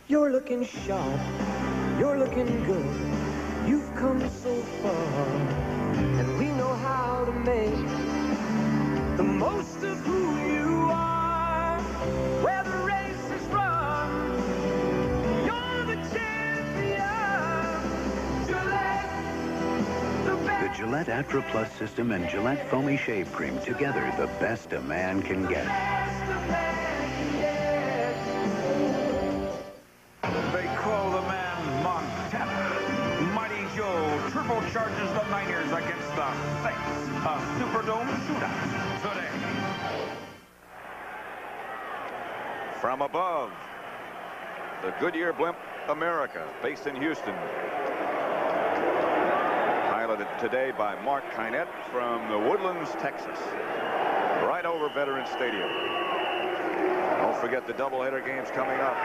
You're looking sharp, you're looking good. You've come so far, and we know how to make the most of who you are. Where the race is run, you're the champion. Gillette, The Gillette Atra Plus system and Gillette Foamy Shave Cream, together the best a man can get. They call the man Montana. Mighty Joe turbocharges the Niners against the Saints. A Superdome shootout today. From above, the Goodyear blimp America, based in Houston. Piloted today by Mark Kynette from the Woodlands, Texas. Right over Veterans Stadium. Don't forget the doubleheader games coming up.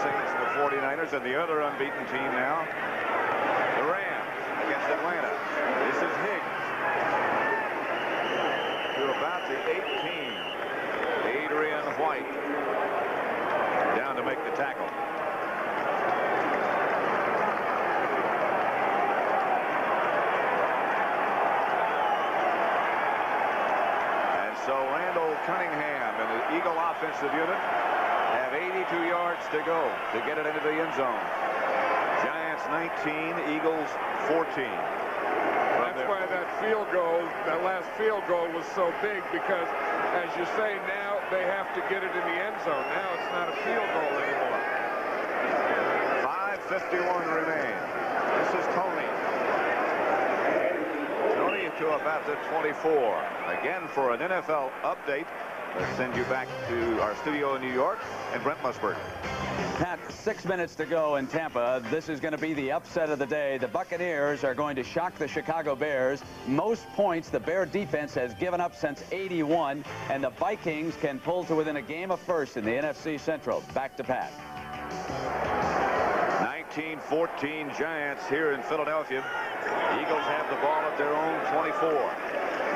Saints and the 49ers, and the other unbeaten team now, the Rams against Atlanta. This is Higgs to about the 18. Adrian White down to make the tackle. And so Randall Cunningham and the Eagle offensive unit have 82 yards to go to get it into the end zone. Giants 19, Eagles 14. That's why that field goal, that last field goal was so big, because as you say, now they have to get it in the end zone. Now it's not a field goal anymore. 5:51 remain. This is Tony. Tony to about the 24. Again, for an NFL update, let's send you back to our studio in New York and Brent Musburg. Pat, 6 minutes to go in Tampa. This is going to be the upset of the day. The Buccaneers are going to shock the Chicago Bears. Most points the Bear defense has given up since '81, and the Vikings can pull to within a game of first in the NFC Central. Back to Pat. 19-14 Giants here in Philadelphia. The Eagles have the ball at their own 24.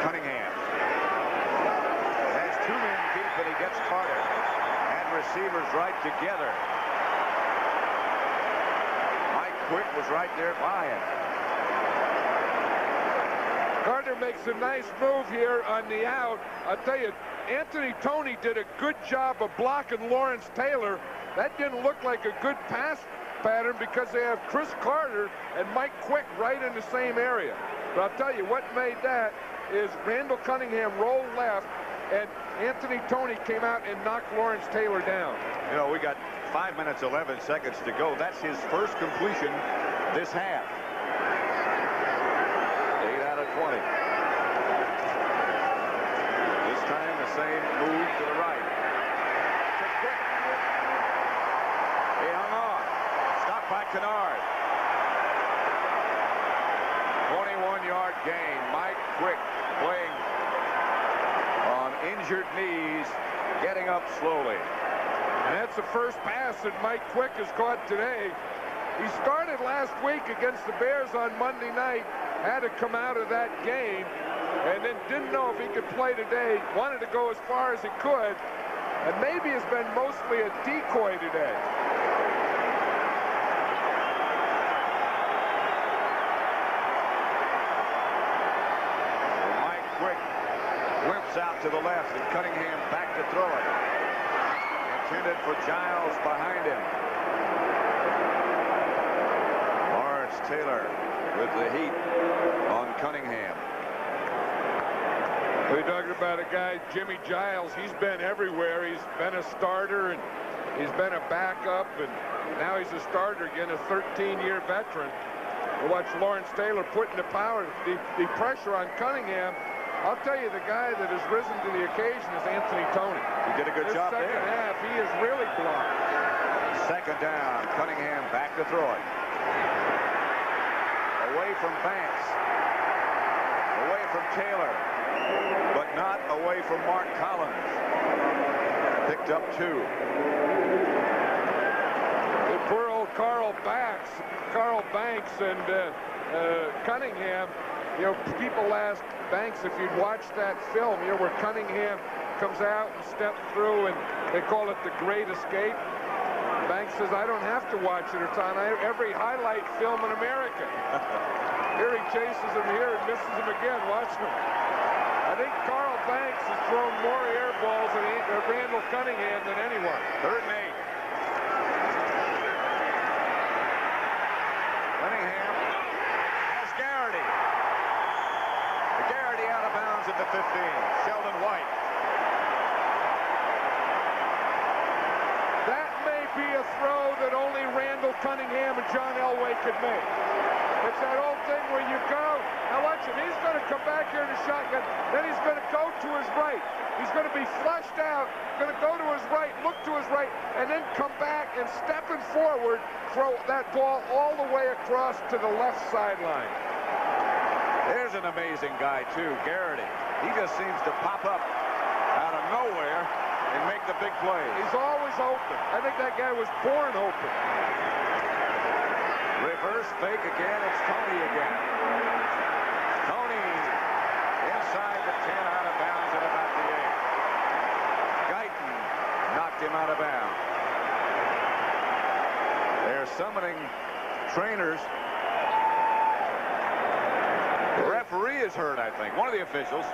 Cunningham has two men deep, but he gets Carter. And receivers right together. Mike Quick was right there by him. Carter makes a nice move here on the out. I'll tell you, Anthony Toney did a good job of blocking Lawrence Taylor. That didn't look like a good pass pattern because they have Chris Carter and Mike Quick right in the same area. But I'll tell you what made that is Randall Cunningham rolled left, and Anthony Toney came out and knocked Lawrence Taylor down. You know, we got 5 minutes, 11 seconds to go. That's his first completion this half. 8 out of 20. This time the same move to the right. He hung on. Stopped by Kennard. 21-yard gain. Mike Quick playing on injured knees, getting up slowly. And that's the first pass that Mike Quick has caught today. He started last week against the Bears on Monday night, had to come out of that game, and then didn't know if he could play today, wanted to go as far as he could, and maybe has been mostly a decoy today. Mike Quick limps out to the left, and Cunningham back to throw it. Intended for Giles behind him. Lawrence Taylor with the heat on Cunningham. We're talking about a guy, Jimmy Giles. He's been everywhere. He's been a starter, and he's been a backup, and now he's a starter again, a 13-year veteran. We watch Lawrence Taylor putting the power, the pressure on Cunningham. I'll tell you, the guy that has risen to the occasion is Anthony Toney. He did a good job there. Second half, he is really blocked. Second down, Cunningham back to throw it. Away from Banks. Away from Taylor. But not away from Mark Collins. Picked up 2. The poor old Carl Banks and Cunningham. You know, people ask Banks if you'd watch that film, you know, where Cunningham comes out and steps through, and they call it the Great Escape. Banks says, I don't have to watch it. It's on every highlight film in America. Here he chases him here and misses him again. Watch him. I think Carl Banks has thrown more air balls than Randall Cunningham than anyone. 3rd and 8. Cunningham has Garrity. Garrity out of bounds at the 15. Sheldon White. That may be a throw that only Randall Cunningham and John Elway could make. It's that old thing where you go. Now watch him. He's going to come back here in the shotgun. Then he's going to go to his right. He's going to be flushed out. Going to go to his right, look to his right, and then come back and stepping forward, throw that ball all the way across to the left sideline. There's an amazing guy, too, Garrity. He just seems to pop up out of nowhere and make the big plays. He's always open. I think that guy was born open. Reverse fake again. It's Tony again. Tony inside the 10, out of bounds at about the 8. Guyton knocked him out of bounds. They're summoning trainers. The referee is hurt, I think. One of the officials.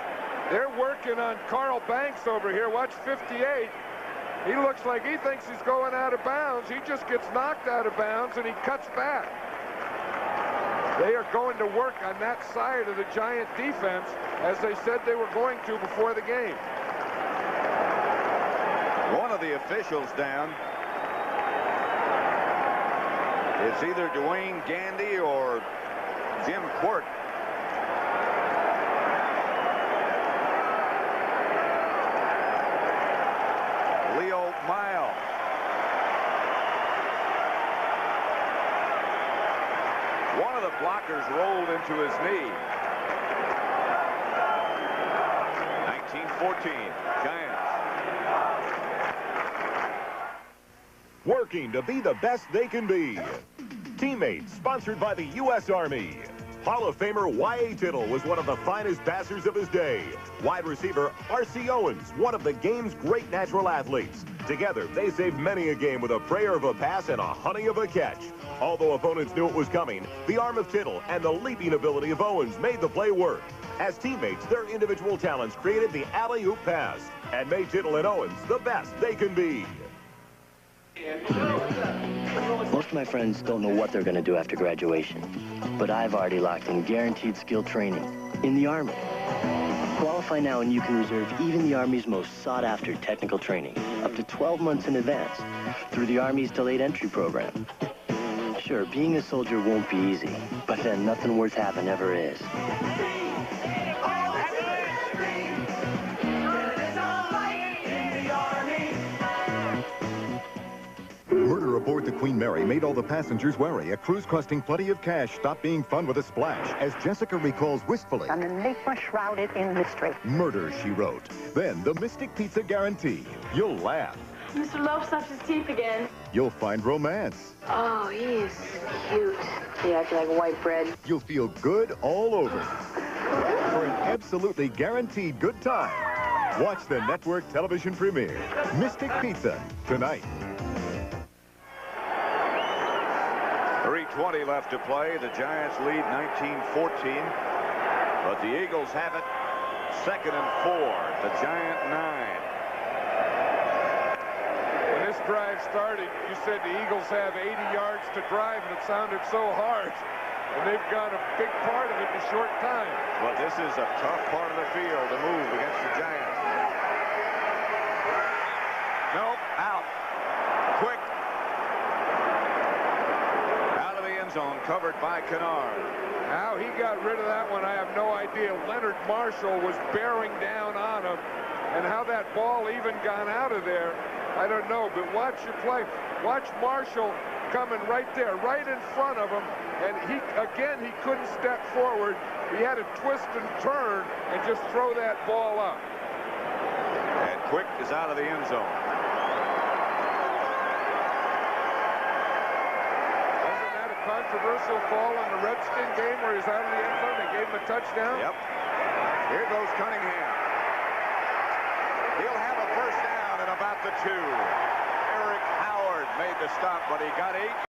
They're working on Carl Banks over here. Watch 58. He looks like he thinks he's going out of bounds. He just gets knocked out of bounds and he cuts back. They are going to work on that side of the Giant defense as they said they were going to before the game. One of the officials down. It's either Dwayne Gandy or Jim Quirk. Leo Mile. One of the blockers rolled into his knee. 19-14, Giants. Working to be the best they can be. Teammates, sponsored by the U.S. Army. Hall of Famer Y.A. Tittle was one of the finest passers of his day. Wide receiver R.C. Owens, one of the game's great natural athletes. Together, they saved many a game with a prayer of a pass and a honey of a catch. Although opponents knew it was coming, the arm of Tittle and the leaping ability of Owens made the play work. As teammates, their individual talents created the alley-oop pass and made Tittle and Owens the best they can be. Most of my friends don't know what they're going to do after graduation, but I've already locked in guaranteed skill training in the Army. Qualify now and you can reserve even the Army's most sought-after technical training up to 12 months in advance through the Army's delayed entry program. Sure, being a soldier won't be easy, but then nothing worth having ever is. Murder aboard the Queen Mary made all the passengers wary. A cruise costing plenty of cash stopped being fun with a splash, as Jessica recalls wistfully. An enigma shrouded in mystery. Murder, she wrote. Then the Mystic Pizza guarantee. You'll laugh. Mr. Loaf stopped his teeth again. You'll find romance. Oh, he is cute. Yeah, I feel like white bread. You'll feel good all over. For an absolutely guaranteed good time, watch the network television premiere, Mystic Pizza, tonight. 3:20 left to play. The Giants lead 19-14. But the Eagles have it. 2nd and 4. The Giant 9. When this drive started, you said the Eagles have 80 yards to drive, and it sounded so hard. And they've got a big part of it in a short time. But this is a tough part of the field to move against the Giants. Nope, out. Quick. Out of the end zone, covered by Kennard. How he got rid of that one, I have no idea. Leonard Marshall was bearing down on him, and how that ball even got out of there, I don't know. But watch your play. Watch Marshall coming right there, right in front of him, and he couldn't step forward. He had to twist and turn and just throw that ball up. And Quick is out of the end zone. Controversial call in the Redskin game where he's out of the end zone. They gave him a touchdown. Yep. Here goes Cunningham. He'll have a first down at about the 2. Eric Howard made the stop, but he got 8.